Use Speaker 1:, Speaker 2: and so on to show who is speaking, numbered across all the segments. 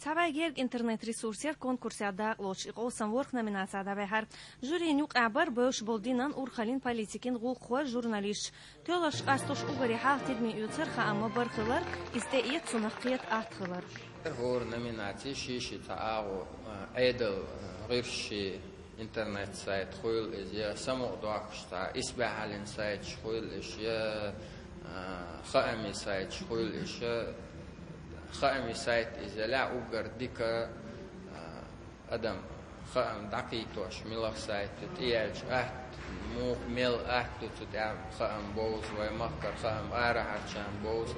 Speaker 1: Tavaygerg internet resurser konkursiyada qloch iqosan work nominatsiyada behar. Jürin yuq abar boş boldinan urxalin politikin gulqwa jurnalist. Tölaş qastoş ugari hal tedmi yutser xama barxılar isteyet sunaqiyat atxılar.
Speaker 2: هو نوميناتي شيشي تعاو عيدل غيرشي انترنت سايت خويل إزيا سمو دواقشتا إسبع على سايت خويل إشيا خامي سايت خويل إشيا خامي سايت إذا لا أوجر ديكا أدم خام دقيقتوش ملخ سايت تياج مو ميل تتعب خام بوز ويمكر خام عرشان بوز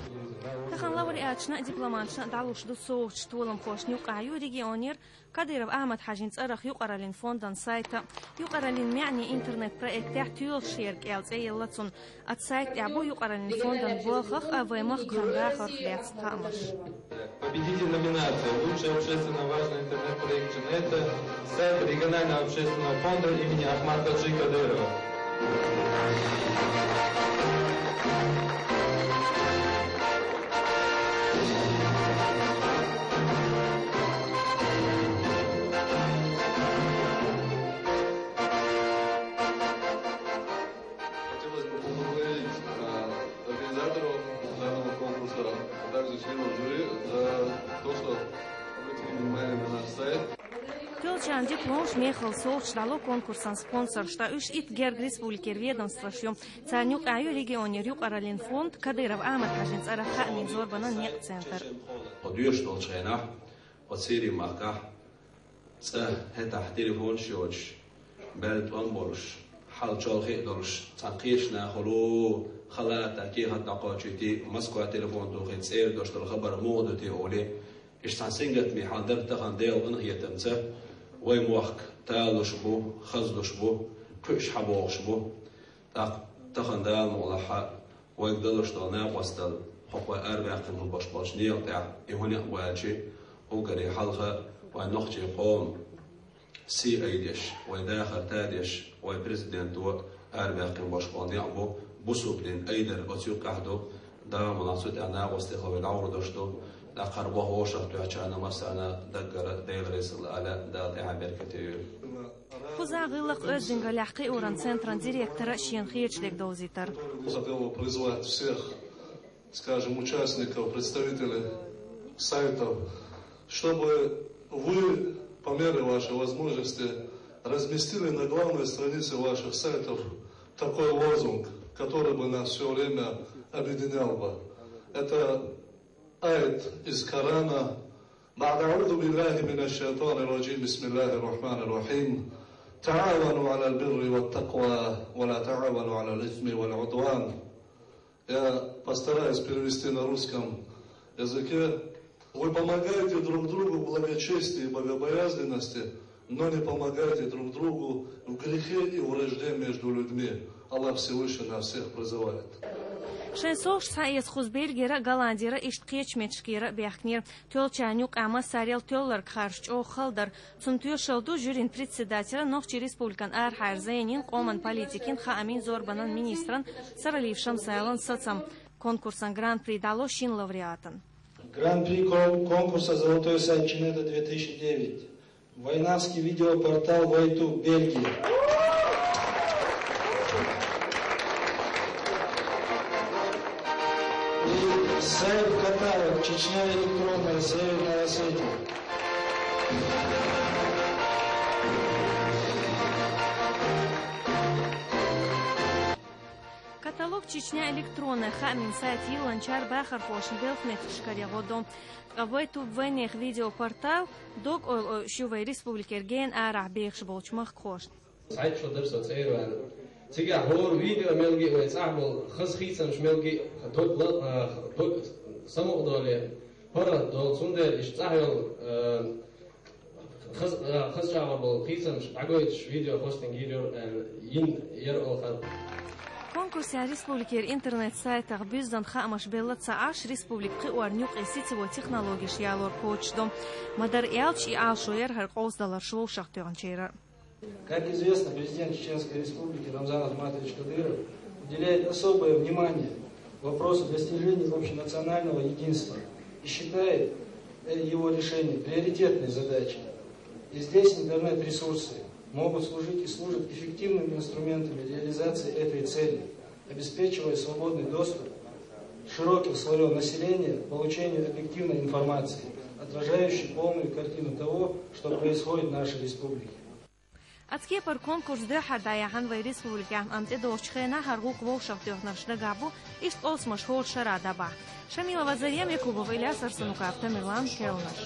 Speaker 1: تخن لوري أشنا دبلوماتنا دعوش دو صوت طولم خوش نيقعيو ريجيونير كدير أحمد حاجين صرخ يقرألين فوندان سايتا يقرألين معني إنترنت проект تيول شيرك إلز أي لاتون السايت يعبو يقرألين فوندان بوخخ أويمخ خنراخر خليات تامش.
Speaker 3: Победитель номинации «Лучший общественно важный интернет-проект Джинета» сайт регионального общественного фонда имени Ахмата Хаджи Кадырова.
Speaker 4: Хотелось бы поблагодарить организаторов данного конкурса, а также членов жюри за то, что обратили внимание на наш сайт.
Speaker 1: Тёлчан диплом шмехал соучдало конкурсан спонсор, что уж ит герг республики ведомства шьем. Царнюк аю регионе рюк аралин фонд Кадыров Ахмад Хаджин цараха минзорбана нет центр.
Speaker 5: Подюш толчена, подсири мака, ца это телефон шьёч, бельт ванборш, حالچال خیلی درش تنقیش نخلو خلاص کی حتی قاچیتی مسکو تلفن تو خیلی سیر داشت الخبر مود تی اولی اشتانسینگت می حاضر تخن دیل انهی تمسه وی موقع تالش بو خزلش بو کش حبوش بو تخن دیل مولها وی دلش دانه وستل حقوق اربعه من باش نیل تا ایهونی واجی اوگری حلقه و نخچی قوم سي ايدش وداخل تادش وبريزيدنت وارباقي باشقان يعبو بوسوبدين ايدر اتيوك احدو دا مناصد انا واستخاب العور داشتو دا قربه وشرط عشان مثلا دقر دايل رئيس على دا تعبير كتير
Speaker 1: Хуза гылық өздіңгі ләққи орын центран директора Шен Хиечлек доузитар.
Speaker 4: Хотел бы призвать всех, скажем, участников, представителей сайтов, чтобы вы по мере вашей возможности разместили на главной странице ваших сайтов такой лозунг, который бы нас все время объединял бы. Это аят из Корана. بعد أعوذ بالله من الشيطان الرجيم بسم الله الرحمن الرحيم تعاونوا على البر والتقوى ولا تعاونوا على الإثم والعدوان. Я постараюсь перевести на русском языке. Вы помогаете друг другу в благочестии и богобоязненности, но не помогаете друг другу в грехе и вражде между людьми. Аллах Всевышний нас всех призывает.
Speaker 1: Шенсош саиз хузбельгера голландера иштқеч мечкера бяхнер тёлчанюк ама сарел тёллар қарш о халдар цунтё шалду жюрин председателя Нохчи республикан ар харзенин коман политикин хаамин зорбанан министран саралившам сайлан соцам конкурсан гран-при дало шин лауреатан.
Speaker 6: Гран-при конкурса «Золотой сайт Джинета 2009». Войнавский видеопортал Вайту, Бельгия. И сайт Катаров, Чечня электронная, Северная Осетия.
Speaker 1: Каталог Чечня электронная хамин сайт Иланчар Бахар Хошн Белфнет Шкарягодом. Вайту венех видеопортал дог Шувей Республики Эрген Арах Бехш Болчмах Хошн.
Speaker 7: Сайт что дерсо цейван. Тига хор видео мелги уэцабл хасхисам шмелги док само доле пара дол сундер ишцахел хасчавабл хисам агоич видео хостинг гидер ин ер олхал.
Speaker 1: Конкурс республикер интернет-сайтах бюздан хамаш беллаца аш республики уарнюк и сетевой технологий шиалор почтом. Мадар ялч и алшуер харкоздалар шоушах тёнчера.
Speaker 6: Как известно, президент Чеченской Республики Рамзан Ахматович Кадыров уделяет особое внимание вопросу достижения общенационального единства и считает его решения приоритетной задачей. И здесь интернет-ресурсы могут служить и служат эффективными инструментами реализации этой цели, обеспечивая свободный доступ широких слоев населения к получению объективной информации, отражающей полную картину того, что происходит в нашей республике.
Speaker 1: Атке пар конкурс да хадаяхан в республике амте дошхена харгук вошав дёхнашна габу ишт олс машхур шарадаба. Шамилова Зарем Якубова, Ильяс Арсенуков, Тамерлан Келнаш.